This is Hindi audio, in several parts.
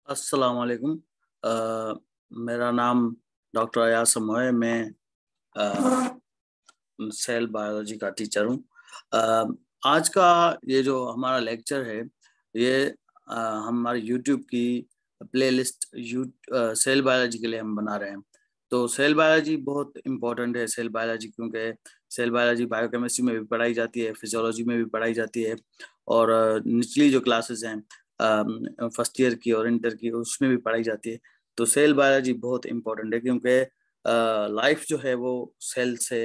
अस्सलाम वालेकुम। मेरा नाम डॉक्टर अयासम है। मैं सेल बायोलॉजी का टीचर हूँ। आज का ये जो हमारा लेक्चर है ये हमारे यूट्यूब की प्लेलिस्ट सेल बायोलॉजी के लिए हम बना रहे हैं। तो सेल बायोलॉजी बहुत इम्पोर्टेंट है। सेल बायोलॉजी क्योंकि सेल बायोलॉजी बायोकेमिस्ट्री में भी पढ़ाई जाती है, फिजियोलॉजी में भी पढ़ाई जाती है, और निचली जो क्लासेस हैं फर्स्ट ईयर की और इंटर की उसमें भी पढ़ाई जाती है। तो सेल बायोलॉजी बहुत इम्पोर्टेंट है क्योंकि लाइफ जो है वो सेल से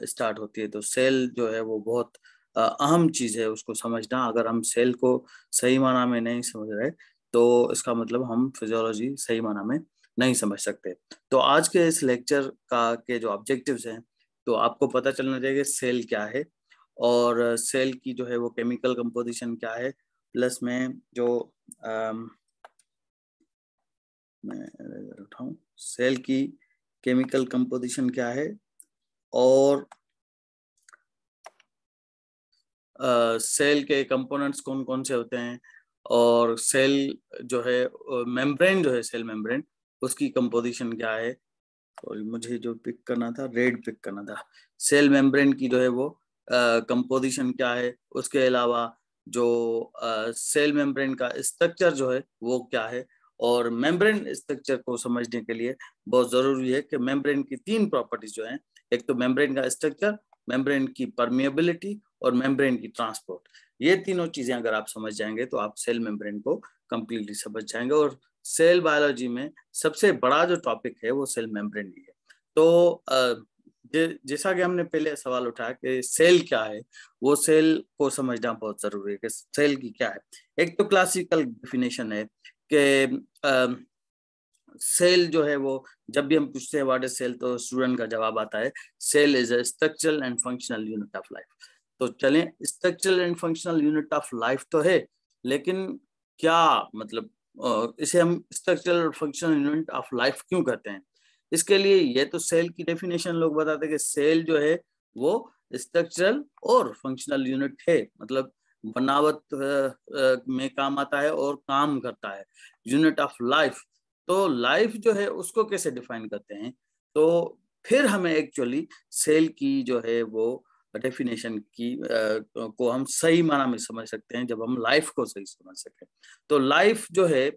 स्टार्ट होती है। तो सेल जो है वो बहुत अहम चीज है उसको समझना। अगर हम सेल को सही माना में नहीं समझ रहे तो इसका मतलब हम फिजियोलॉजी सही माना में नहीं समझ सकते। तो आज के इस लेक्चर का के जो ऑब्जेक्टिव्स हैं, तो आपको पता चलना चाहिए सेल क्या है और सेल की जो है वो केमिकल कंपोजिशन क्या है, प्लस में जो मैं उठाऊं सेल की केमिकल कंपोजिशन क्या है और सेल के कंपोनेंट्स कौन कौन से होते हैं, और सेल जो है मेम्ब्रेन जो है सेल मेम्ब्रेन उसकी कंपोजिशन क्या है। और मुझे जो पिक करना था रेड पिक करना था। सेल मेम्ब्रेन की जो है वो कंपोजिशन क्या है, उसके अलावा जो सेल मेम्ब्रेन का स्ट्रक्चर जो है वो क्या है। और मेम्ब्रेन स्ट्रक्चर को समझने के लिए बहुत जरूरी है कि मेम्ब्रेन की तीन प्रॉपर्टीज जो हैं, एक तो मेम्ब्रेन का स्ट्रक्चर, मेम्ब्रेन की परमिएबिलिटी और मेम्ब्रेन की ट्रांसपोर्ट। ये तीनों चीजें अगर आप समझ जाएंगे तो आप सेल मेम्ब्रेन को कंप्लीटली समझ जाएंगे। और सेल बायोलॉजी में सबसे बड़ा जो टॉपिक है वो सेल मेम्ब्रेन ही है। तो जैसा कि हमने पहले सवाल उठाया कि सेल क्या है, वो सेल को समझना बहुत जरूरी है कि सेल की क्या है। एक तो क्लासिकल डेफिनेशन है कि सेल जो है वो, जब भी हम पूछते हैं व्हाट इज सेल, तो स्टूडेंट का जवाब आता है cell is a structural and functional unit of life. तो चलें, structural and functional unit of life तो है, लेकिन क्या मतलब इसे हम स्ट्रक्चरल और फंक्शनल यूनिट ऑफ लाइफ क्यों कहते हैं? इसके लिए ये तो सेल की डेफिनेशन लोग बताते हैं कि सेल जो है वो स्ट्रक्चरल और फंक्शनल यूनिट है, मतलब बनावट में काम आता है और काम करता है, यूनिट ऑफ लाइफ। तो लाइफ जो है उसको कैसे डिफाइन करते हैं? तो फिर हमें एक्चुअली सेल की जो है वो डेफिनेशन की को हम सही माना में समझ सकते हैं जब हम लाइफ को सही समझ सके। तो लाइफ जो है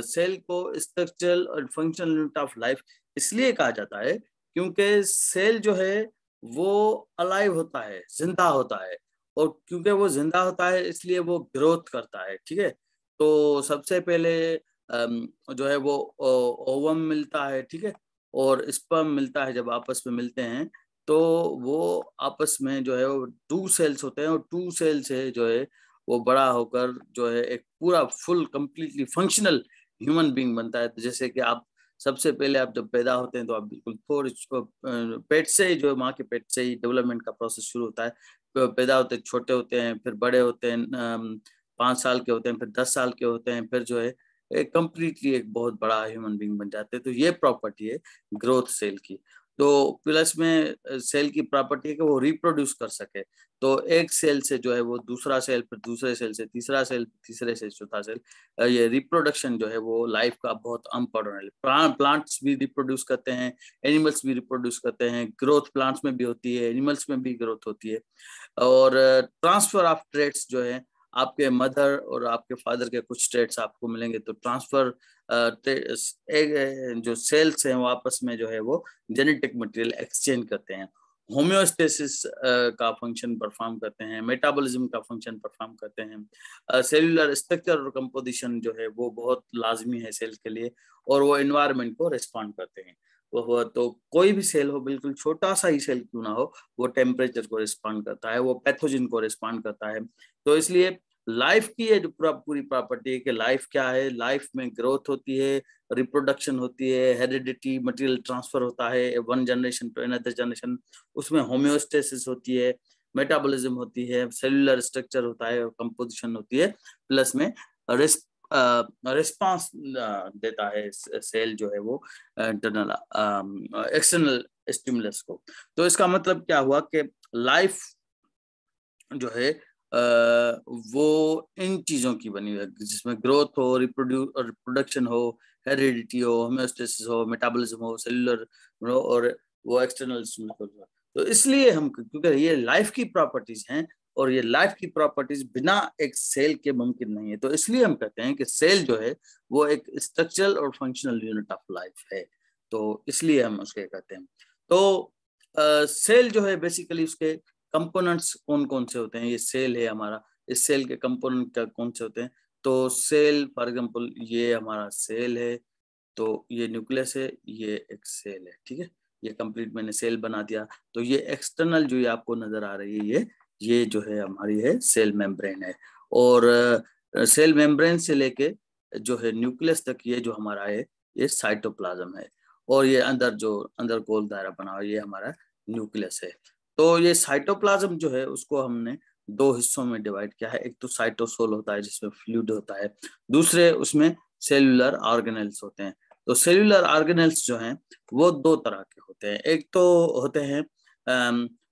सेल को स्ट्रक्चरल और फंक्शनल यूनिट ऑफ लाइफ इसलिए कहा जाता है क्योंकि सेल जो है वो अलाइव होता है, जिंदा होता है, और क्योंकि वो जिंदा होता है इसलिए वो ग्रोथ करता है। ठीक है, तो सबसे पहले जो है वो ओवम मिलता है, ठीक है, और स्पर्म मिलता है। जब आपस में मिलते हैं तो वो आपस में जो है वो टू सेल्स होते हैं, और टू सेल से जो है वो बड़ा होकर जो है एक पूरा full completely functional human being बनता है। तो जैसे कि आप सबसे पहले आप जब पैदा होते हैं तो आप बिल्कुल पेट से ही, जो माँ के पेट से ही डेवलपमेंट का प्रोसेस शुरू होता है। पैदा होते छोटे होते हैं, फिर बड़े होते हैं, 5 साल के होते हैं, फिर 10 साल के होते हैं, फिर जो है एक कंप्लीटली एक बहुत बड़ा ह्यूमन बीइंग बन जाते हैं। तो ये प्रॉपर्टी है ग्रोथ सेल की। तो प्लस में सेल की प्रॉपर्टी है कि वो रिप्रोड्यूस कर सके। तो एक सेल से जो है वो दूसरा सेल, फिर दूसरे सेल से तीसरा सेल, तीसरे से चौथा सेल, ये रिप्रोडक्शन जो है वो लाइफ का बहुत इम्पोर्टेंट है। प्लांट्स भी रिप्रोड्यूस करते हैं, एनिमल्स भी रिप्रोड्यूस करते हैं, ग्रोथ प्लांट्स में भी होती है, एनिमल्स में भी ग्रोथ होती है। और ट्रांसफर ऑफ ट्रेट्स जो है, आपके मदर और आपके फादर के कुछ ट्रेट्स आपको मिलेंगे। तो ट्रांसफर जो सेल्स हैं वो आपस में जो है वो जेनेटिक मटेरियल एक्सचेंज करते हैं, होम्योस्टेसिस का फंक्शन परफॉर्म करते हैं, मेटाबॉलिज्म का फंक्शन परफॉर्म करते हैं। सेलुलर स्ट्रक्चर और कंपोजिशन जो है वो बहुत लाजमी है सेल के लिए, और वो एनवायरनमेंट को रिस्पॉन्ड करते हैं। वो तो कोई भी सेल हो, बिल्कुल छोटा सा ही सेल क्यों ना हो, वो टेम्परेचर को रिस्पॉन्ड करता है, वो पैथोजन को रिस्पॉन्ड करता है। तो इसलिए लाइफ की ये जो पूरी प्रॉपर्टी है कि लाइफ क्या है, लाइफ में ग्रोथ होती है, रिप्रोडक्शन होती है, हेरिडिटी मटेरियल ट्रांसफर होता है one generation to another generation, उसमें होम्योस्टेसिस होती है, मेटाबॉलिज्म होती है, सेलुलर स्ट्रक्चर होता है और कंपोजिशन होती है, प्लस में रिस्पांस देता है सेल जो है वो इंटरनल एक्सटर्नल स्टिमुलस को। तो इसका मतलब क्या हुआ कि लाइफ जो है वो इन चीजों की बनी हुई है जिसमें ग्रोथ हो, रिप्रोडक्शन हो, हेरिडिटी हो, होम्योस्टेसिस हो, मेटाबॉलिज्म हो, सेलुलर और वो एक्सटर्नल। तो इसलिए हम, क्योंकि ये लाइफ की प्रॉपर्टीज हैं और ये लाइफ की प्रॉपर्टीज बिना एक सेल के मुमकिन नहीं है, तो इसलिए हम कहते हैं कि सेल जो है वो एक स्ट्रक्चरल और फंक्शनल यूनिट ऑफ लाइफ है। तो इसलिए हम उसके कहते हैं। तो सेल जो है बेसिकली उसके कंपोनेंट्स कौन कौन से होते हैं, ये सेल है हमारा, इस सेल के कंपोनेंट कौन से होते हैं। तो सेल फॉर एग्जांपल ये हमारा सेल है, तो ये न्यूक्लियस है, ये एक सेल है, ठीक है। ये कंप्लीट मैंने सेल बना दिया। तो ये एक्सटर्नल जो ये आपको नजर आ रही है ये जो है हमारी है सेल मेम्ब्रेन है। और सेल मेम्ब्रेन से लेके जो है न्यूक्लियस तक ये जो हमारा है ये साइटोप्लाज्म है। और ये अंदर जो अंदर गोल दायरा बना हुआ ये हमारा न्यूक्लियस है। तो ये साइटोप्लाज्म जो है उसको हमने दो हिस्सों में डिवाइड किया है। एक तो साइटोसोल होता है जिसमें फ्लूइड होता है, दूसरे उसमें सेलुलर ऑर्गेनेल्स होते हैं। तो सेलुलर ऑर्गेनेल्स जो हैं वो दो तरह के होते हैं। एक तो होते हैं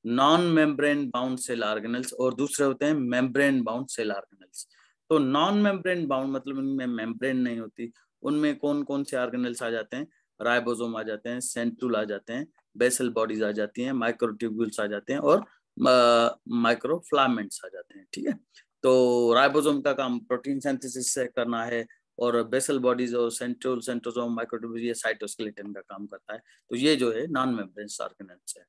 non membrane bound cell organelles और दूसरे होते हैं मेम्ब्रेन बाउंड सेल ऑर्गेनेल्स। तो नॉन मेम्ब्रेन बाउंड मतलब उनमें मेम्ब्रेन नहीं होती। उनमें कौन कौन से ऑर्गेनेल्स आ जाते हैं, राइबोसोम आ जाते हैं, सेंट्रूल आ जाते हैं, बेसल बॉडीज आ जाती हैं, माइक्रोट्यूब्यूल्स आ जाते हैं और माइक्रोफ्लामेंट्स आ जाते हैं, ठीक है। तो राइबोसोम का काम प्रोटीन सिंथेसिस से करना है और बेसल बॉडीज और सेंट्रोल, सेंट्रोसोम, माइक्रोट्यूब्यूल ये साइटोस्केलेटन का काम करता है। तो ये जो है नॉन मेम्ब्रेनस ऑर्गेनेल्स है।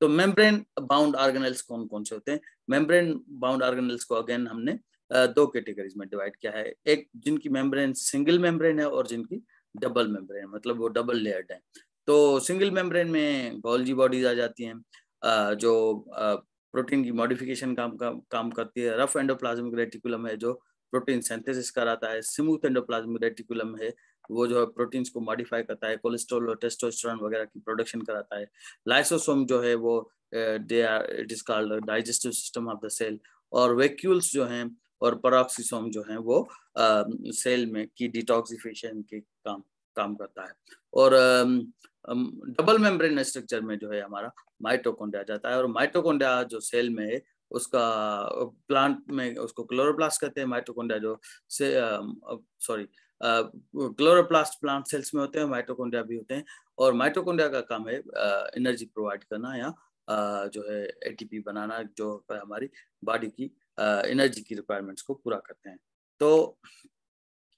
तो मेम्ब्रेन बाउंड ऑर्गेनेल्स कौन कौन से होते हैं। मेम्ब्रेन बाउंड ऑर्गेनेल्स को अगेन हमने दो कैटेगरीज में डिवाइड किया है। एक जिनकी मेम्ब्रेन सिंगल मेम्ब्रेन है और जिनकी डबल मेम्ब्रेन, मतलब वो डबल लेयर्ड है। तो सिंगल मेम्ब्रेन में गोल्जी बॉडीज आ जाती हैं जो प्रोटीन की मॉडिफिकेशन काम करती है। रफ एंडोप्लाज्मिक रेटिकुलम है जो प्रोटीन सिंथेसिस कराता है। स्मूथ एंडोप्लाज्मिक रेटिकुलम है वो जो है प्रोटीन्स को मॉडिफाई करता है, कोलेस्ट्रॉल और टेस्टोस्टेरोन वगैरह की प्रोडक्शन कराता है। लाइसोसोम जो है वो it is called digestive system of the cell. और वैक्यूल्स जो हैं और पेरोक्सिसोम जो हैं वो सेल में की डिटॉक्सिफिकेशन के काम करता है। और डबल मेम्ब्रेन स्ट्रक्चर में जो है हमारा माइटोकॉन्ड्रिया जाता है। और माइटोकॉन्ड्रिया जो सेल में है उसका प्लांट में उसको क्लोरोप्लास्ट कहते हैं। माइटोकॉन्ड्रिया जो से क्लोरोप्लास्ट प्लांट सेल्स में होते हैं, माइटोकॉन्ड्रिया भी होते हैं। और माइटोकॉन्ड्रिया का काम है एनर्जी प्रोवाइड करना या जो है एटीपी बनाना, जो हमारी बॉडी की एनर्जी की रिक्वायरमेंट्स को पूरा करते हैं। तो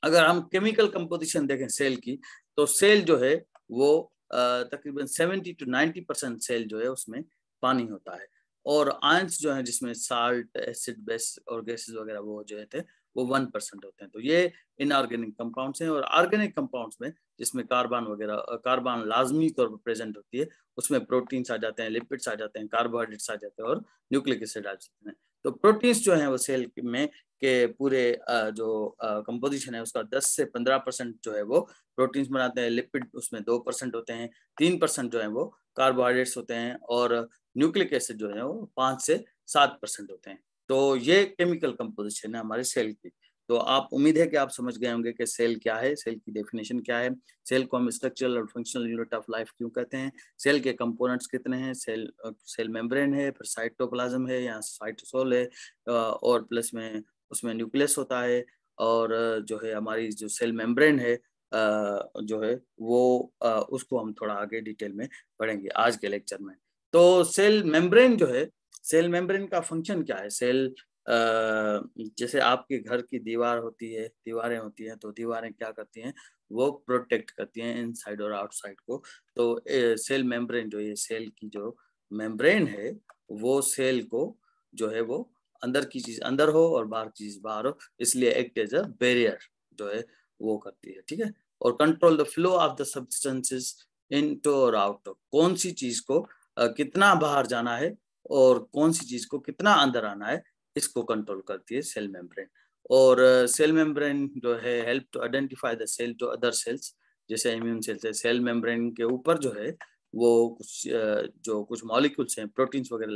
अगर हम केमिकल कंपोजिशन देखें सेल की, तो सेल जो है वो तकरीबन 70 to 90% सेल जो है उसमें पानी होता है। और आयंस जो है जिसमें साल्ट, एसिड, बेस और गैसेस वगैरह वो जो थे वो 1% होते हैं। तो ये इनऑर्गेनिक कंपाउंड्स हैं। और ऑर्गेनिक कंपाउंड्स में जिसमें कार्बन वगैरह, कार्बन लाजमी तौर पर प्रेजेंट होती है, उसमें प्रोटीन्स आ जाते हैं, लिपिड्स आ जाते हैं, कार्बोहाइड्रेट्स आ जाते हैं और न्यूक्लिक एसिड आ जाते हैं। तो प्रोटीन्स जो है वो सेल में के पूरे जो कंपोजिशन है उसका 10 से 15% जो है वो प्रोटीन्स बनाते हैं। लिपिड उसमें 2% होते हैं, 3% जो है वो कार्बोहाइड्रेट्स होते हैं और न्यूक्लिक एसिड जो है वो 5 से 7% होते हैं। तो ये केमिकल कंपोजिशन है हमारे सेल की। तो आप, उम्मीद है कि आप समझ गए होंगे कि सेल क्या है, सेल की डेफिनेशन क्या है, सेल को हम स्ट्रक्चरल और फंक्शनल यूनिट ऑफ लाइफ क्यों कहते हैं, सेल के कंपोनेंट्स कितने हैं, सेल मेम्ब्रेन है, फिर साइटोप्लाज्म है या साइटोसोल है, और प्लस में उसमें न्यूक्लियस होता है। और जो है हमारी जो सेल मेम्ब्रेन है जो है वो उसको हम थोड़ा आगे डिटेल में पढ़ेंगे आज के लेक्चर में। तो सेल मेम्ब्रेन जो है, सेल मेम्ब्रेन का फंक्शन क्या है। सेल जैसे आपके घर की दीवार होती है, दीवारें होती हैं, तो दीवारें क्या करती हैं, वो प्रोटेक्ट करती हैं इनसाइड और आउटसाइड को। तो सेल मेम्ब्रेन जो है, सेल की जो मेम्ब्रेन है वो सेल को जो है वो अंदर की चीज अंदर हो और बाहर की चीज बाहर हो, इसलिए एक्ट एज अ बैरियर जो है वो करती है, ठीक है। और control the flow of the substances into और आउट। कौन सी चीज को कितना बाहर जाना है और कौन सी चीज को कितना अंदर आना है, इसको कंट्रोल करती है सेल मेम्ब्रेन। और सेल मेम्ब्रेन जो है help to identify the cell to other cells. जैसे इम्यून सेल्स है, सेल मेम्ब्रेन के ऊपर जो है वो कुछ मॉलिक्यूल्स हैं, प्रोटीन्स वगैरह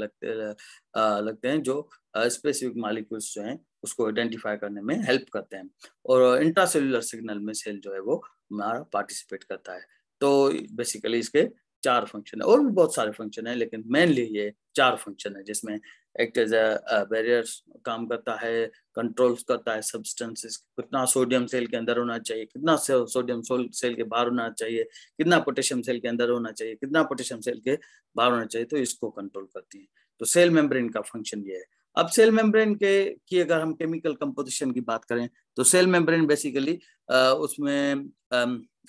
लगते हैं जो स्पेसिफिक मॉलिक्यूल्स जो हैं उसको आइडेंटिफाई करने में हेल्प करते हैं। और इंट्रासेल्युलर सिग्नल में सेल जो है वो हमारा पार्टिसिपेट करता है। तो बेसिकली इसके 4 फंक्शन है, और भी बहुत सारे फंक्शन है, लेकिन मेनली ये 4 फंक्शन है, जिसमें एक्ट एज अ बैरियर काम करता है, कंट्रोल्स करता है सब्सटेंसेस, कितना सोडियम सेल के अंदर होना चाहिए, कितना सोडियम सेल के बाहर होना चाहिए, कितना पोटेशियम सेल के अंदर होना चाहिए, कितना पोटेशियम सेल के बाहर होना चाहिए, तो इसको कंट्रोल करती है। तो सेल मेम्ब्रेन का फंक्शन ये है। अब सेल मेम्ब्रेन के की अगर हम केमिकल कंपोजिशन की बात करें, तो सेल मेम्ब्रेन बेसिकली उसमें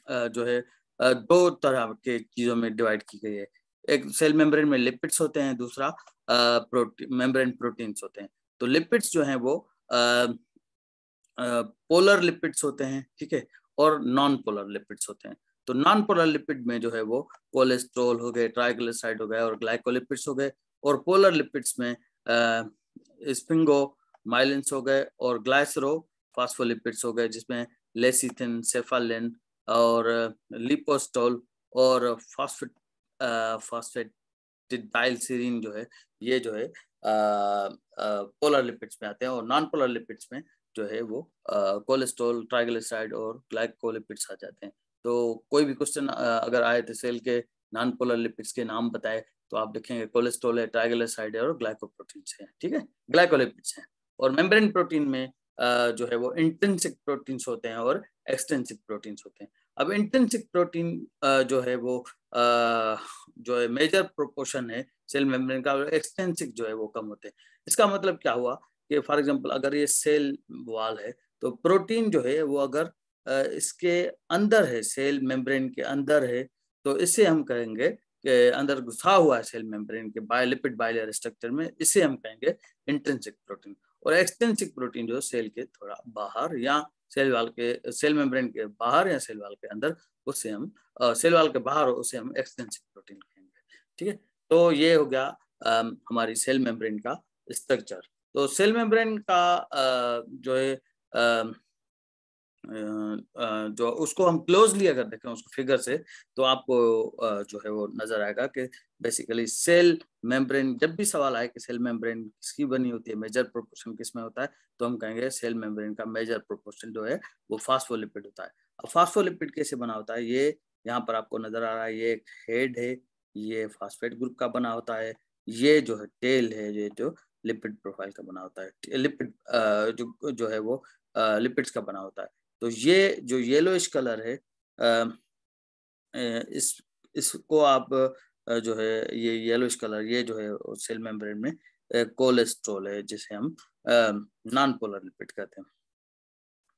जो है 2 तरह के चीजों में डिवाइड की गई है। एक सेल मेम्ब्रेन में लिपिड्स होते हैं, दूसरा मेम्ब्रेन प्रोटीन्स होते हैं। तो लिपिड्स जो हैं वो पोलर लिपिड्स होते हैं, ठीक है, और नॉन पोलर लिपिड्स होते हैं। तो नॉन पोलर लिपिड में जो है वो कोलेस्ट्रॉल हो गए, ट्राइग्लिसराइड हो गए और ग्लाइकोलिपिड्स हो गए, और पोलर लिपिड्स में स्पिंगोमाइलिन्स हो गए और ग्लाइसरो फास्फोलिपिड्स हो गए, जिसमें लेसिथिन, सेफालिन और लिपोस्टोल और फॉस्फेटिडाइलसिरीन जो है, ये जो है पोलर लिपिड्स में आते हैं, और नॉन पोलर लिपिड्स में जो है वो कोलेस्ट्रॉल, ट्राइग्लिसराइड और ग्लाइकोलिपिड्स आ जाते हैं। तो कोई भी क्वेश्चन अगर आए तो सेल के नॉन पोलर लिपिड्स के नाम बताए, तो आप देखेंगे कोलेस्ट्रॉल है, ट्राइग्लिसराइड है और ग्लाइकोप्रोटीन्स है, ठीक है, ग्लाइकोलिपिड्स हैं। और मेम्ब्रेन प्रोटीन में जो है वो इंट्रिंसिक प्रोटीन्स होते हैं और एक्सट्रिंसिक प्रोटीन्स होते हैं। अब इंट्रिंसिक प्रोटीन जो है वो जो है मेजर प्रोपोर्शन है सेल मेम्ब्रेन का, और एक्सट्रिंसिक जो है वो कम होते हैं। इसका मतलब क्या हुआ कि फॉर एग्जांपल अगर ये सेल वॉल है, तो प्रोटीन जो है वो अगर इसके अंदर है, सेल मेम्ब्रेन के अंदर है, तो इसे हम कहेंगे कि अंदर घुसा हुआ है सेल मेम्ब्रेन के लिपिड बाइलेयर स्ट्रक्चर में, इसे हम कहेंगे इंट्रिंसिक प्रोटीन। और एक्सट्रिंसिक प्रोटीन जो सेल के थोड़ा बाहर या सेल मेम्ब्रेन के बाहर या सेल वाल के अंदर, उसे हम सेल वाल के बाहर उसे हम एक्सट्रिंसिक प्रोटीन कहेंगे, ठीक है। तो ये हो गया हमारी सेल मेम्ब्रेन का स्ट्रक्चर। तो सेल मेम्ब्रेन का जो है जो उसको हम क्लोजली अगर देखें उसको फिगर से, तो आपको जो है वो नजर आएगा कि बेसिकली सेल मेम्ब्रेन, जब भी सवाल आए कि सेल मेम्ब्रेन किसकी बनी होती है, मेजर प्रोपोर्शन किसमें होता है, तो हम कहेंगे सेल मेम्ब्रेन का मेजर प्रोपोर्शन जो है वो फास्फोलिपिड होता है। अब फास्फोलिपिड कैसे बना होता है, ये यहाँ पर आपको नजर आ रहा है, ये एक हेड है, ये फास्फेट ग्रुप का बना होता है, ये जो है टेल है, ये जो लिपिड प्रोफाइल का बना होता है, लिपिड जो है वो लिपिड्स का बना होता है। तो ये जो येलोइश कलर है, इसको आप जो है ये येलोइश कलर, ये जो है सेल मेम्ब्रेन में कोलेस्ट्रॉल है, जिसे हम नॉन पोलर लिपिड कहते हैं।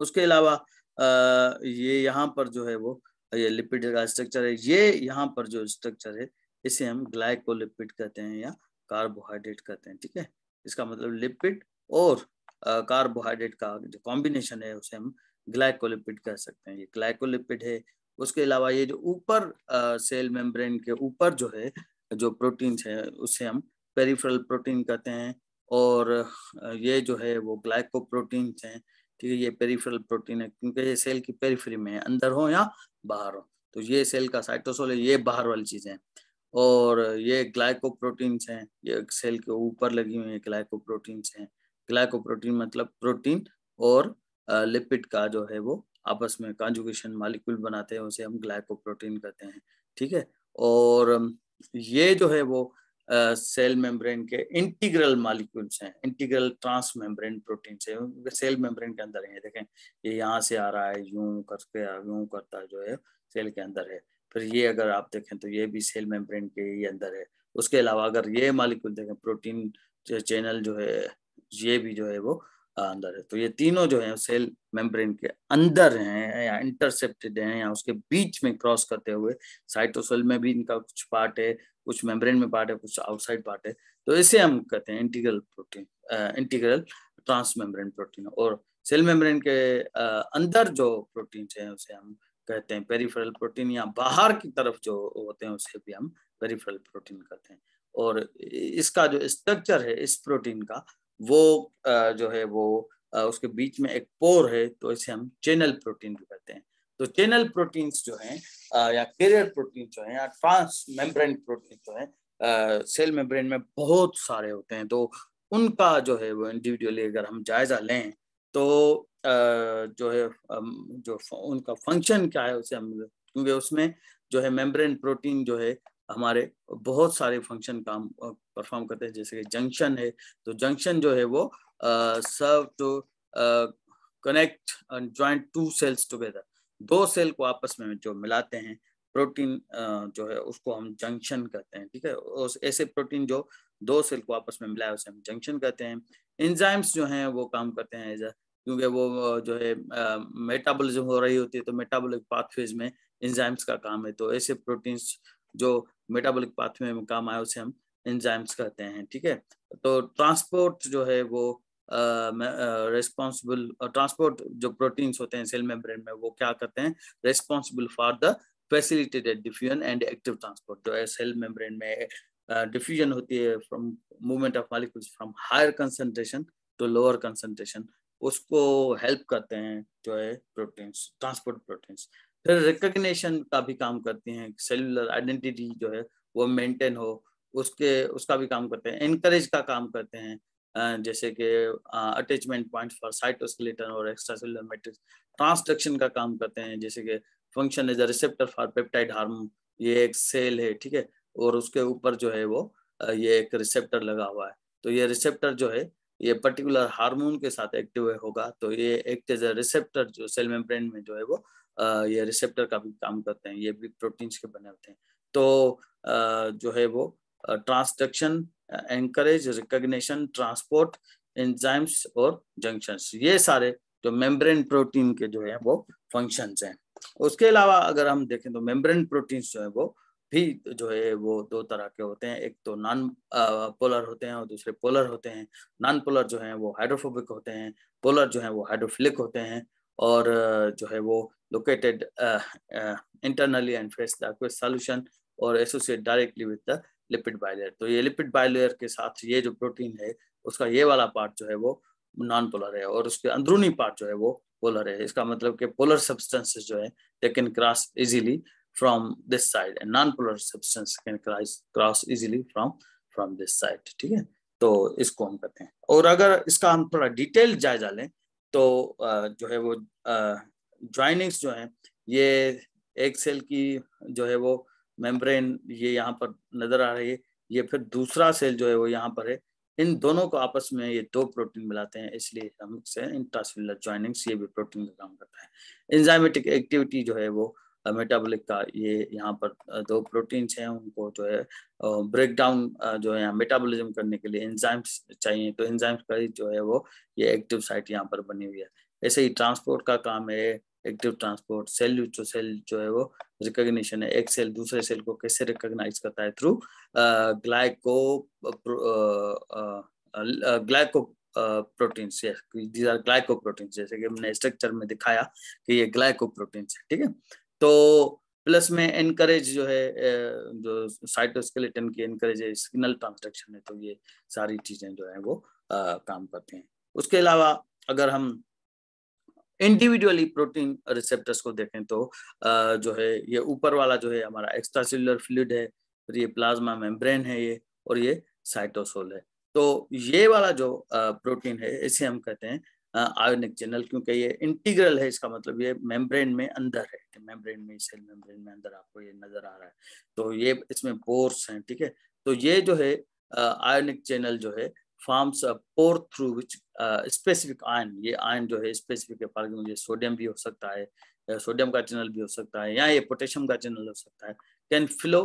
उसके अलावा ये यहाँ पर जो है वो ये लिपिड का स्ट्रक्चर है, ये यहाँ पर जो स्ट्रक्चर है इसे हम ग्लाइकोलिपिड कहते हैं या कार्बोहाइड्रेट कहते हैं, ठीक है। इसका मतलब लिपिड और कार्बोहाइड्रेट का जो कॉम्बिनेशन है उसे हम ग्लाइकोलिपिड कह सकते हैं, ये ग्लाइकोलिपिड है। उसके अलावा ये जो ऊपर सेल मेम्ब्रेन के ऊपर जो है जो प्रोटीन्स है उसे हम पेरिफेरल प्रोटीन कहते हैं, और ये जो है वो ग्लाइकोप्रोटीन्स हैं, ठीक है। ये पेरिफेरल प्रोटीन है क्योंकि ये सेल की पेरिफेरी में है, अंदर हो या बाहर हो। तो ये सेल का साइटोसोल है, ये बाहर वाली चीजें हैं। और ये ग्लाइकोप्रोटीन्स हैं, ये सेल के ऊपर लगी हुई है ग्लाइकोप्रोटीन्स हैं। ग्लाइकोप्रोटीन मतलब प्रोटीन और लिपिड का जो है वो आपस में कॉन्जुगेशन मॉलिक्यूल बनाते हैं, उसे हम ग्लाइकोप्रोटीन कहते हैं, ठीक है। और ये जो है वो सेल मेम्ब्रेन के इंटीग्रल मॉलिक्यूल्स हैं, इंटीग्रल ट्रांस मेम्ब्रेन प्रोटीन्स है, सेल मेम्ब्रेन के अंदर है। देखें ये यहाँ से आ रहा है, यूं करके यूं करता है, जो है सेल के अंदर है। फिर ये अगर आप देखें तो ये भी सेल मेम्ब्रेन के ही अंदर है। उसके अलावा अगर ये मॉलिक्यूल देखें, प्रोटीन चैनल जो है ये भी जो है वो अंदर है। तो ये तीनों जो है सेल मेम्ब्रेन के अंदर हैं या इंटरसेप्टेड हैं या उसके बीच में क्रॉस करते हुए। साइटोसेल में भी इनका कुछ पार्ट है, कुछ मेम्ब्रेन में पार्ट है, कुछ आउटसाइड पार्ट है। तो इसे हम कहते हैं integral protein, integral trans membrane protein. और सेल मेम्ब्रेन के अंदर जो प्रोटीन है उसे हम कहते हैं पेरिफेरल प्रोटीन, या बाहर की तरफ जो होते हैं उसे भी हम पेरिफेरल प्रोटीन कहते हैं। और इसका जो स्ट्रक्चर है इस प्रोटीन का, वो जो है वो उसके बीच में एक पोर है, तो इसे हम चैनल प्रोटीन भी कहते हैं। तो चैनल प्रोटीन्स जो हैं या कैरियर प्रोटीन जो हैं या ट्रांस मेम्ब्रेन प्रोटीन जो हैं सेल मेम्ब्रेन में बहुत सारे होते हैं। तो उनका जो है वो इंडिविजुअली अगर हम जायजा लें तो जो है जो उनका फंक्शन क्या है उसे हम, क्योंकि उसमें जो है मेम्ब्रेन प्रोटीन जो है हमारे बहुत सारे फंक्शन काम परफॉर्म करते हैं। जैसे कि जंक्शन है, तो जंक्शन जो है वो serve to connect and joint to cells together, दो सेल को आपस में जो मिलाते हैं, प्रोटीन जो है उसको हम जंक्शन कहते हैं, ठीक है। ऐसे प्रोटीन जो दो सेल को आपस में मिलाए उसे हम जंक्शन कहते हैं। एंजाइम्स जो हैं वो काम करते हैं क्योंकि वो जो है मेटाबॉलिज्म हो रही होती है, तो मेटाबॉलिक पाथवेज में एंजाइम्स का काम है। तो ऐसे प्रोटीन्स जो मेटाबॉलिक पाथवे में काम आए उसे हम एंजाइम्स कहते हैं, ठीक है। तो ट्रांसपोर्ट जो है वो रेस्पॉन्सिबल ट्रांसपोर्ट जो प्रोटीन्स होते हैं सेल मेम्ब्रेन में, वो क्या करते हैं, responsible for the facilitated diffusion and active transport. जो है सेल मेम्ब्रेन में डिफ्यूजन होती है from movement of molecules from higher concentration to lower concentration, उसको हेल्प करते हैं जो है प्रोटीन्स, ट्रांसपोर्ट प्रोटीन्स। फिर रिकग्निशन का भी काम करती हैं, सेलुलर आइडेंटिटी जो है वो मेंटेन हो उसका भी काम करते हैं। एनकरेज का काम करते हैं, जैसे कि अटैचमेंट पॉइंट्स फॉर साइटोस्केलेटन और एक्स्ट्रासेलुलर मैट्रिक्स। ट्रांसडक्शन का काम करते हैं, जैसे कि function as a receptor for peptide hormone. ये एक सेल है, ठीक है, और उसके ऊपर जो है वो ये एक रिसेप्टर लगा हुआ है। तो ये रिसेप्टर जो है ये पर्टिकुलर हार्मोन के साथ एक्टिव होगा, तो ये एक्ट एज अ रिसेप्टर जो सेल मेम्ब्रेन में जो है वो ये रिसेप्टर का भी काम करते हैं। ये भी प्रोटीन्स के बने होते हैं। तो जो है वो transduction, anchorage, recognition, transport, enzymes और जंक्शंस, ये सारे जो मेम्ब्रेन प्रोटीन के जो है वो फंक्शंस हैं। उसके अलावा अगर हम देखें तो मेम्ब्रेन प्रोटीन्स जो है वो भी जो है वो दो तरह के होते हैं। एक तो नॉन पोलर होते हैं और दूसरे पोलर होते हैं। नॉन पोलर जो है वो हाइड्रोफोबिक होते हैं, पोलर जो है वो हाइड्रोफिलिक होते हैं, और जो है वो located internally and face the aqueous solution और associate directly with the lipid bilayer. तो ये लिपिड बाइलेयर के साथ ये जो प्रोटीन है उसका ये वाला पार्ट जो है वो नॉन पोलर है, और उसके अंदरूनी पार्ट जो है वो पोलर है। इसका मतलब कि पोलर सब्सटेंसेस जो है they can cross easily from this side and non polar substance can cross easily from this side, ठीक है। तो इसको हम कहते हैं। और अगर इसका हम थोड़ा डिटेल जायजा लें तो जो है वो ज्वाइनिंग्स जो है ये एक सेल की जो है वो मेम्ब्रेन ये यहाँ पर नजर आ रही है, ये फिर दूसरा सेल जो है वो यहाँ पर है। इन दोनों को आपस में ये दो प्रोटीन मिलाते हैं, इसलिए हम इसे इंट्रासेलुलर ज्वाइनिंग्स, ये भी प्रोटीन का काम करता है। एंजाइमेटिक एक्टिविटी जो है वो मेटाबॉलिक का, ये यहाँ पर दो प्रोटीन्स हैं, उनको जो है ब्रेक डाउन जो है मेटाबॉलिज्म करने के लिए एंजाइम्स चाहिए, तो एंजाइम्स का जो है वो ये एक्टिव साइट यहाँ पर बनी हुई है। ऐसे ही ट्रांसपोर्ट का काम है, एक्टिव ट्रांसपोर्ट। सेल जो है वो रिकॉग्निशन है, एक सेल दूसरे सेल को कैसे रिकॉग्नाइज करता है, through glycoproteins, these are glycoproteins, जैसे कि हमने स्ट्रक्चर में दिखाया कि ये ग्लाइकोप्रोटीन्स है, ठीक है। तो प्लस में एनकरेज जो है जो साइटोस्केलेटन की एनकरेज है, सिग्नल ट्रांसडक्शन है, तो ये सारी चीजें जो है वो काम करते हैं। उसके अलावा अगर हम इंडिविजुअली प्रोटीन रिसेप्टर्स को देखें तो जो है ये ऊपर वाला जो है हमारा एक्स्ट्रासेलुलर फ्लूइड है, फिर ये प्लाज्मा मेम्ब्रेन है ये, और ये साइटोसोल है। तो ये वाला जो प्रोटीन है इसे हम कहते हैं आयोनिक चैनल, क्योंकि ये इंटीग्रल है। इसका मतलब ये मेम्ब्रेन में अंदर है, मेम्ब्रेन में, सेल मेम्ब्रेन में अंदर आपको ये नजर आ रहा है। तो ये इसमें पोर्स हैं, ठीक है। तो ये जो है आयोनिक चैनल जो है forms a pore through which specific ion, ये आयन जो है स्पेसिफिक है, फॉर एग्जाम्पल ये सोडियम भी हो सकता है, सोडियम का चैनल भी हो सकता है, या ये पोटेशियम का चैनल हो सकता है, can flow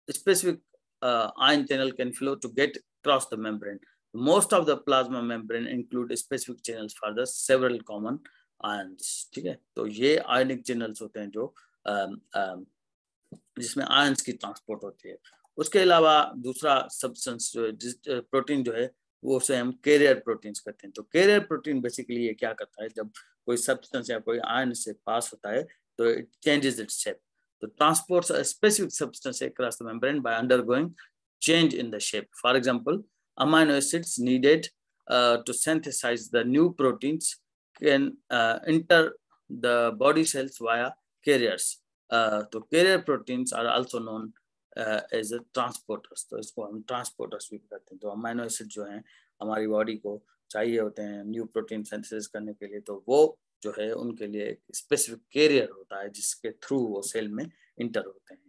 specific ion channel can flow to get across the membrane. Most of the plasma membrane include specific channels for the several common ions, ठीक है। तो ये आयनिक चैनल्स होते हैं जो जिसमें आयंस की ट्रांसपोर्ट होती है। उसके अलावा दूसरा सब्सटेंस जो है प्रोटीन जो है वो उसे हम कैरियर प्रोटीन्स कहते हैं। तो कैरियर प्रोटीन बेसिकली ये क्या करता है, जब कोई सब्सटेंस या कोई आयन से पास होता है तो इट चेंजेस इट्स शेप, तो transports a specific substance across the membrane by undergoing change in the shape. For example, amino acids needed to synthesize the new proteins can enter the body cells via carriers. तो carrier proteins are also known as a transporters, तो इसको हम ट्रांसपोर्टर्स भी कहते हैं। तो अमीनो एसिड जो हैं हमारी बॉडी को चाहिए होते हैं न्यू प्रोटीन सिंथेसिस करने के लिए, तो वो जो है उनके लिए एक स्पेसिफिक कैरियर होता है जिसके थ्रू वो सेल में इंटर होते हैं।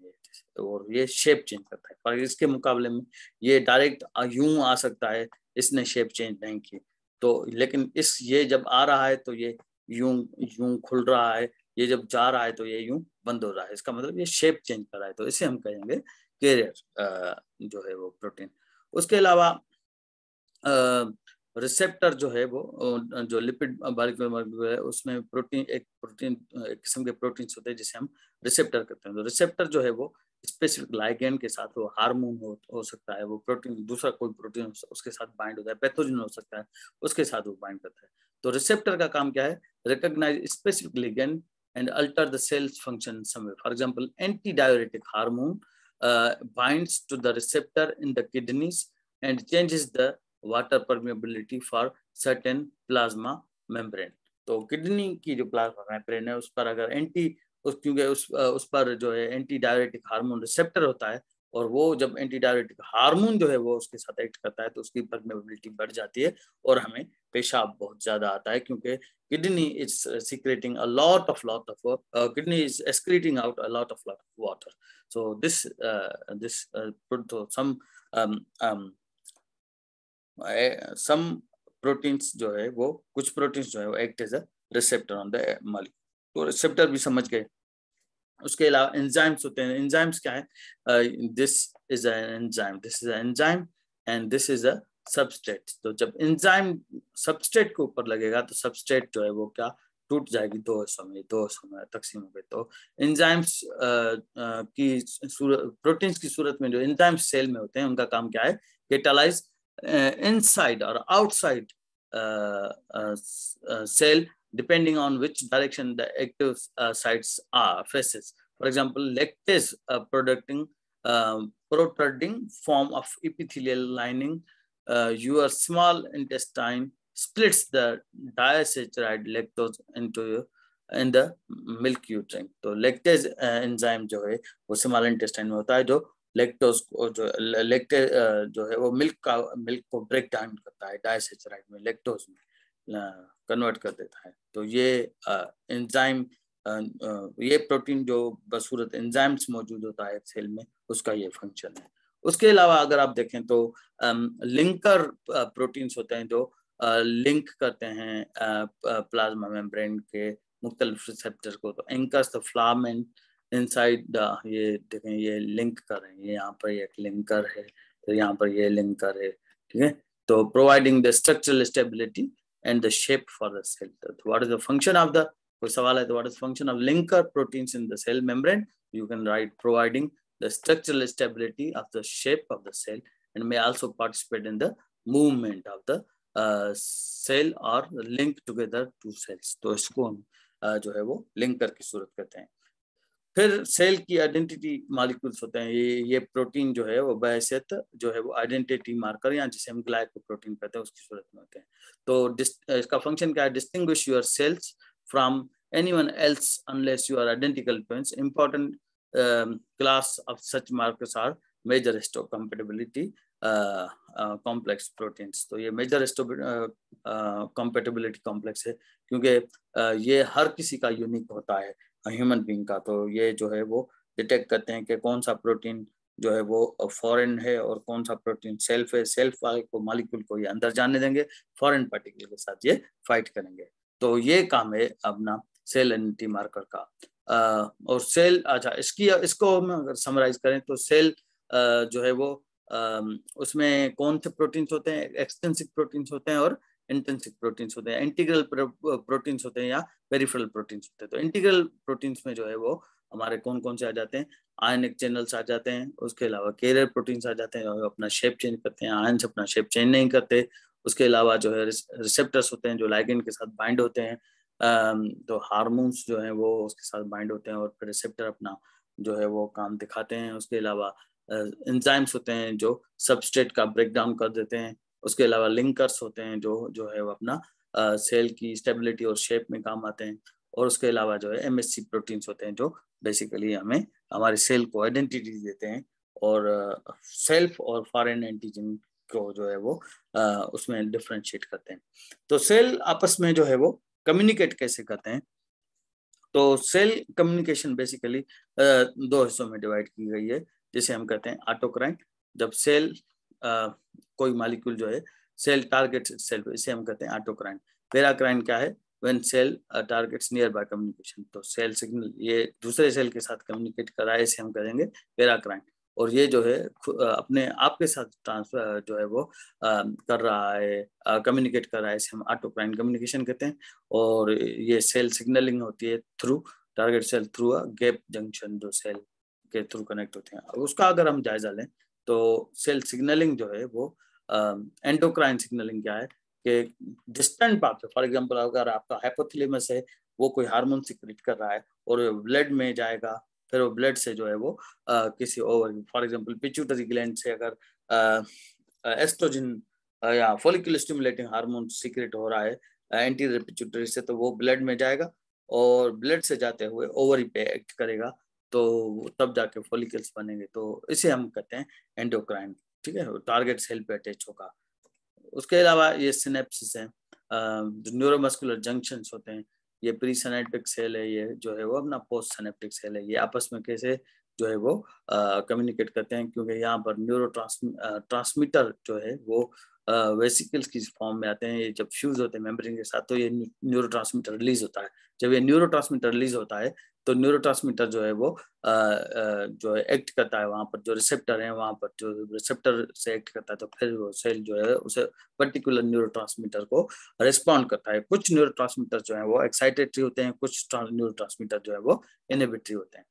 और ये शेप चेंज करता है। पर इसके मुकाबले में ये डायरेक्ट यूं आ सकता है, इसने शेप चेंज नहीं की। तो लेकिन ये जब आ रहा है तो ये यूं यूं खुल रहा है, ये जब जा रहा है तो ये यूं बंद हो रहा है। इसका मतलब ये शेप चेंज कर रहा है, तो इसे हम कहेंगे कैरियर जो है वो प्रोटीन। उसके अलावा रिसेप्टर जो है वो जो लिपिड बायोमोलिक्यूल है उसमें एक किस्म के प्रोटीन्स होते हैं जिसे हम रिसेप्टर कहते हैं। तो रिसेप्टर जो है वो स्पेसिफिक लाइगेंड के साथ, वो हार्मोन हो सकता है, वो प्रोटीन दूसरा कोई प्रोटीन उसके साथ बाइंड होता है, पैथोजन हो सकता है उसके साथ वो बाइंड करता है। तो रिसेप्टर का काम क्या है? Recognize specific ligand and alter the cell's function some way. For example anti diuretic hormone binds to the receptor in the kidneys and changes the water permeability for certain plasma membrane। तो किडनी की जो प्लाज्मा मेम्ब्रेन है उस पर अगर क्योंकि उस पर जो है एंटी डाययूरेटिक हार्मोन रिसेप्टर होता है, और वो जब एंटी डाययूरेटिक हार्मोन जो है वो उसके साथ एक्ट करता है तो उसकी परमेबिलिटी बढ़ जाती है और हमें पेशाब बहुत ज्यादा आता है, क्योंकि kidney is secreting a lot of kidney is excreting out a lot of water. So some proteins जो है वो कुछ प्रोटीन्स जो है वो act as a receptor on the molecule. तो रिसेप्टर भी समझ गए। उसके अलावा एंजाइम्स होते हैं। एंजाइम्स क्या है? This is an enzyme and this is a substrate. तो जब एंजाइम सबस्ट्रेट के ऊपर लगेगा तो सबस्ट्रेट जो है वो क्या टूट जाएगी, दो हिस्सों में तकसीम हो गई। तो एंजाइम्स की प्रोटीन्स की सूरत में जो एंजाइम्स सेल में होते हैं उनका काम क्या है? कैटालाइज इनसाइड और outside cell depending on which direction the active sites are faces. For example, lactase protruding form of epithelial lining your small intestine splits the disaccharide lactose into in the milk you drink। तो lactase एंजाइम जो है वो स्मॉल इंटेस्टाइन में होता है, जो लेक्टोज को जो है वो मिल्क को ब्रेक डाउन करता है, डाइसेचराइड में लेक्टोज में कन्वर्ट कर देता है। तो ये एंजाइम ये प्रोटीन जो बसूरत एंजाइम्स मौजूद होता है सेल में उसका ये फंक्शन है। उसके अलावा अगर आप देखें तो लिंकर प्रोटीन्स होते हैं जो लिंक करते हैं प्लाज्मा मेम्ब्रेन के मुख्तलिफ रिसेप्टर को। तो anchors the filament inside the, ये देखें ये लिंक कर रहे हैं, ये यहाँ पर एक लिंकर है, तो यहाँ पर ये लिंकर है, ठीक है। तो providing the structural stability and the shape for the cell. What is the function of the, कोई सवाल है तो what is function of linker proteins in the cell membrane? You can write providing the structural stability of the shape of the cell and may also participate in the movement of the cell or link together two cells। तो इसको हम जो है वो लिंकर की सूरत कहते हैं। फिर सेल की आइडेंटिटी मॉलिक्यूल्स होते हैं। ये प्रोटीन जो है वो बहैसियत जो है वो आइडेंटिटी मार्कर या जिसे हम ग्लाइकोप्रोटीन कहते हैं उसकी सूरत में होते हैं। तो इसका फंक्शन क्या है? Distinguish your cells from anyone else unless you are identical twins. Important class of such markers are major histocompatibility complex proteins। तो ये major histocompatibility complex है क्योंकि ये हर किसी का यूनिक होता है ह्यूमन बीइंग का। तो ये जो है वो डिटेक्ट करते हैं कि कौन सा प्रोटीन जो है वो फॉरेन है और कौन सा प्रोटीन सेल्फ है। सेल्फ वाले को मॉलिक्यूल को ये अंदर जाने देंगे, फॉरेन पार्टिकल के साथ ये फाइट करेंगे। तो ये काम है अपना सेल आइडेंटिटी मार्कर का। और सेल, अच्छा इसको हम अगर समराइज करें तो सेल जो है वो उसमें कौन से प्रोटीन्स होते हैं? एक्सटेंसिव प्रोटीन्स होते हैं और इंटेंसिव प्रोटीन्स होते हैं, इंटीग्रल प्रोटीन्स होते हैं या पेरिफेरल प्रोटीन्स होते हैं। तो इंटीग्रल प्रोटीन्स में जो है वो हमारे कौन कौन से आ जाते हैं? आयनिक चैनल्स आ जाते हैं, उसके अलावा कैरियर प्रोटीन्स आ जाते हैं और अपना शेप चेंज करते हैं। आयन्स अपना शेप चेंज नहीं करते। उसके अलावा जो है रिसेप्टर्स होते हैं जो लाइगेंड के साथ बाइंड होते हैं। तो हार्मोन्स जो हैं वो उसके साथ बाइंड होते हैं और फिर रिसेप्टर अपना जो है वो काम दिखाते हैं। उसके अलावा एंजाइम्स होते हैं जो सबस्ट्रेट का ब्रेक डाउन कर देते हैं। उसके अलावा लिंकर्स होते हैं जो है वो अपना सेल की स्टेबिलिटी और शेप में काम आते हैं। और उसके अलावा जो है एमएससी प्रोटीन्स होते हैं जो बेसिकली हमें हमारे सेल को आइडेंटिटी देते हैं और सेल्फ और फॉरेन एंटीजन को जो है वो उसमें डिफरेंशिएट करते हैं। तो सेल आपस में जो है वो कम्युनिकेट कैसे करते हैं? तो सेल कम्युनिकेशन बेसिकली दो हिस्सों में डिवाइड की गई है, जिसे हम कहते हैं ऑटोक्राइन। जब सेल कोई मॉलिक्यूल जो है सेल टारगेट सेल, इसे हम कहते हैं ऑटोक्राइन। पैराक्राइन क्या है? When cell targets nearby communication, तो सेल सिग्नल ये दूसरे सेल के साथ कम्युनिकेट कर रहा है, इसे हम कहेंगे पैराक्राइन। और ये जो है अपने आप के साथ ट्रांसफर जो है वो कर रहा है, कम्युनिकेट कर रहा है, इसे हम ऑटोक्राइन कम्युनिकेशन कहते हैं। और ये सेल सिग्नलिंग होती है through target cell through a gap junction, जो सेल के थ्रू कनेक्ट होते हैं। उसका अगर हम जायजा लें तो सेल सिग्नलिंग जो है वो एंडोक्राइन सिग्नलिंग क्या है कि डिस्टेंट पाथ पे, फॉर एग्जांपल अगर आपका हाइपोथैलेमस है, वो कोई हार्मोन सिक्रेट कर रहा है और ब्लड में जाएगा, फिर वो ब्लड से जो है वो किसी over, for example pituitary gland से अगर एस्ट्रोजन या फॉलिकुलर स्टिमुलेटिंग हार्मोन सीक्रेट हो रहा है एंटीरियर पिट्यूटरी से, तो वो ब्लड में जाएगा और ब्लड से जाते हुए ओवरी पे एक्ट करेगा, तो तब जाके फॉलिकल्स बनेंगे। तो इसे हम कहते हैं एंडोक्राइन, ठीक है, टारगेट सेल पे अटैच होगा। उसके अलावा ये सिनेप्सिस है, जो न्यूरोमस्कुलर जंक्शंस होते हैं, ये प्री सिनेप्टिक सेल है, ये जो है वो अपना पोस्ट सिनेप्टिक सेल है। ये आपस में कैसे जो है वो कम्युनिकेट करते हैं, क्योंकि यहाँ पर न्यूरो ट्रांसमीटर जो है वो वेसिकल्स की फॉर्म में आते हैं। ये जब फ्यूज होते हैं मेम्ब्रेन के साथ, तो ये न्यूरो ट्रांसमीटर रिलीज होता है। जब ये न्यूरो ट्रांसमीटर रिलीज होता है तो न्यूरो ट्रांसमीटर जो है वो जो है एक्ट करता है, वहाँ पर जो रिसेप्टर है वहाँ पर जो रिसेप्टर से एक्ट करता है, तो फिर वो सेल जो है उसे पर्टिकुलर न्यूरोट्रांसमीटर को रिस्पॉन्ड करता है। कुछ न्यूरोट्रांसमीटर जो है वो एक्साइटेटरी होते हैं, कुछ न्यूरोट्रांसमीटर जो है वो इनहिबिटरी होते हैं।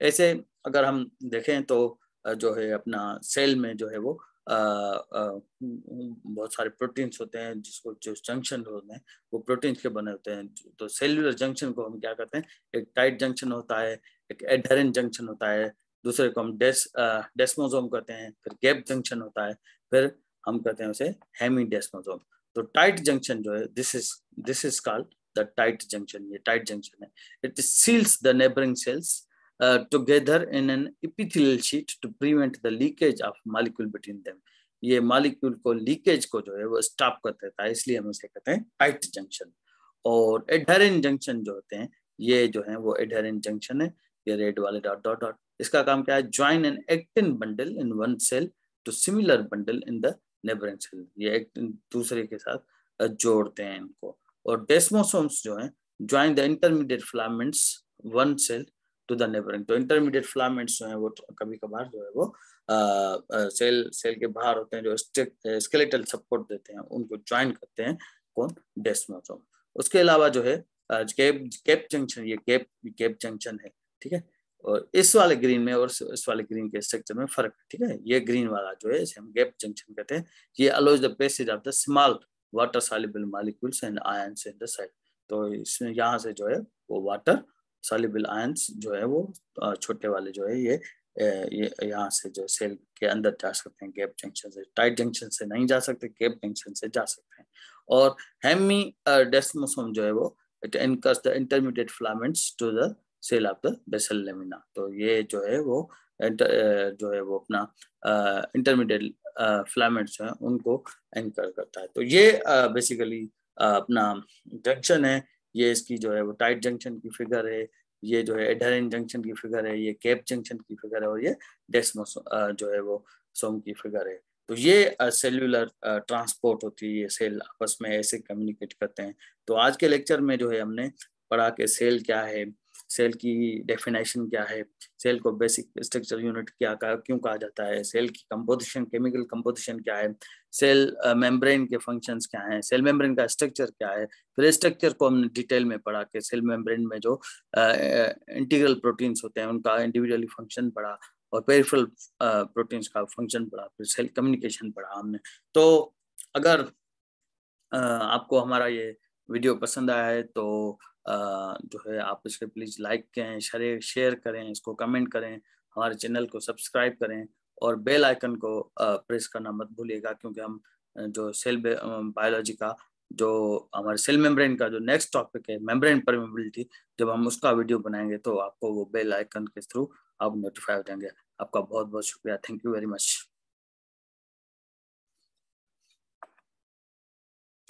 ऐसे अगर हम देखें तो जो है अपना सेल में जो है वो बहुत सारे प्रोटीन्स होते हैं, जिसको जो जंक्शन होते हैं वो प्रोटीन्स के बने होते हैं। तो सेल्यूलर जंक्शन को हम क्या कहते हैं? एक टाइट जंक्शन होता है, एक एडहेरेंट जंक्शन होता है, दूसरे को हम डेस्मोसोम कहते हैं, फिर गैप जंक्शन होता है, फिर हम कहते हैं उसे हेमी डेस्मोसोम। तो टाइट जंक्शन जो है this is called the tight junction, ये टाइट जंक्शन है। It seals the neighbouring cells together in an epithelial sheet to prevent the leakage of molecule between them। ये मॉलिक्यूल को लीकेज को जो है वो स्टॉप कर देता है, इसलिए हम इसे कहते हैं टाइट जंक्शन। और एडहेरेंट जंक्शन जो होते हैं, ये जो है वो एडहेरेंट जंक्शन है, ये रेड वाले डॉट डॉट डॉट। इसका काम क्या है? Join an actin bundle in one cell to similar bundle in the neighbouring cell. ये एक्टिन दूसरे के साथ जोड़ते हैं इनको। और डेस्मोसोम्स जो है join the intermediate filaments one cell to the neighbouring. तो इंटरमीडिएट फिलामेंट्स जो है वो कभी कभार जो है वो सेल के बाहर होते हैं, जो स्केलेटल सपोर्ट देते हैं, उनको ज्वाइन करते हैं कौन? डेस्मोसोम। उसके अलावा जो है कैप जंक्शन, ये कैप जंक्शन है, ठीक है। और इस वाले ग्रीन में और इस वाले ग्रीन के स्ट्रक्चर में फर्क है, ठीक है। ये ग्रीन वाला जो है इसे हम गैप जंक्शन कहते हैं। ये allows the passage of the small water soluble molecules and ions in the side. तो इसमें यहाँ से जो है वो वाटर सॉल्युबल आयंस जो है वो छोटे वाले जो है ये यहाँ से जो सेल के अंदर जा सकते हैं गैप जंक्शन से। टाइट जंक्शन से नहीं जा सकते, गैप जंक्शन से जा सकते हैं। और हेमी डेस्मोसोम जो है वो it anchors the intermediate filaments to the cell of the basal lamina. तो ये जो है वो जो है वो अपना इंटरमीडिएट फिलामेंट्स जो है उनको एंकर करता है। तो ये बेसिकली अपना जंक्शन है। ये इसकी जो है वो टाइट जंक्शन की फिगर है, ये जो है एडहेरेंट जंक्शन की फिगर है, ये कैप जंक्शन की फिगर है, और ये डेस्मोसोम जो है वो सोम की फिगर है। तो ये सेल्यूलर ट्रांसपोर्ट होती है, ये सेल आपस में ऐसे कम्युनिकेट करते हैं। तो आज के लेक्चर में जो है हमने पढ़ा कि सेल क्या है, सेल की डेफिनेशन क्या है, सेल को बेसिक स्ट्रक्चर यूनिट क्या क्यों कहा जाता है, सेल की कंपोजिशन, केमिकल कंपोजिशन क्या है, सेल मेम्ब्रेन के फंक्शंस क्या हैं, सेल मेम्ब्रेन का स्ट्रक्चर क्या है। फिर स्ट्रक्चर को हमने डिटेल में पढ़ा कि सेल मेम्ब्रेन में जो इंटीग्रल प्रोटीन्स होते हैं उनका इंडिविजुअली फंक्शन पढ़ा, और पेरिफेरल प्रोटीन्स का फंक्शन पढ़ा, फिर सेल कम्युनिकेशन पढ़ा हमने। तो अगर आपको हमारा ये वीडियो पसंद आया है तो जो है आप इसे प्लीज़ लाइक करें, शेयर करें, इसको कमेंट करें, हमारे चैनल को सब्सक्राइब करें, और बेल आइकन को प्रेस करना मत भूलिएगा, क्योंकि हम जो सेल बायोलॉजी का जो हमारे सेल मेम्ब्रेन का जो नेक्स्ट टॉपिक है मेम्ब्रेन परमेबिलिटी, जब हम उसका वीडियो बनाएंगे तो आपको वो बेल आइकन के थ्रू आप नोटिफाई हो जाएंगे। आपका बहुत बहुत शुक्रिया। Thank you very much.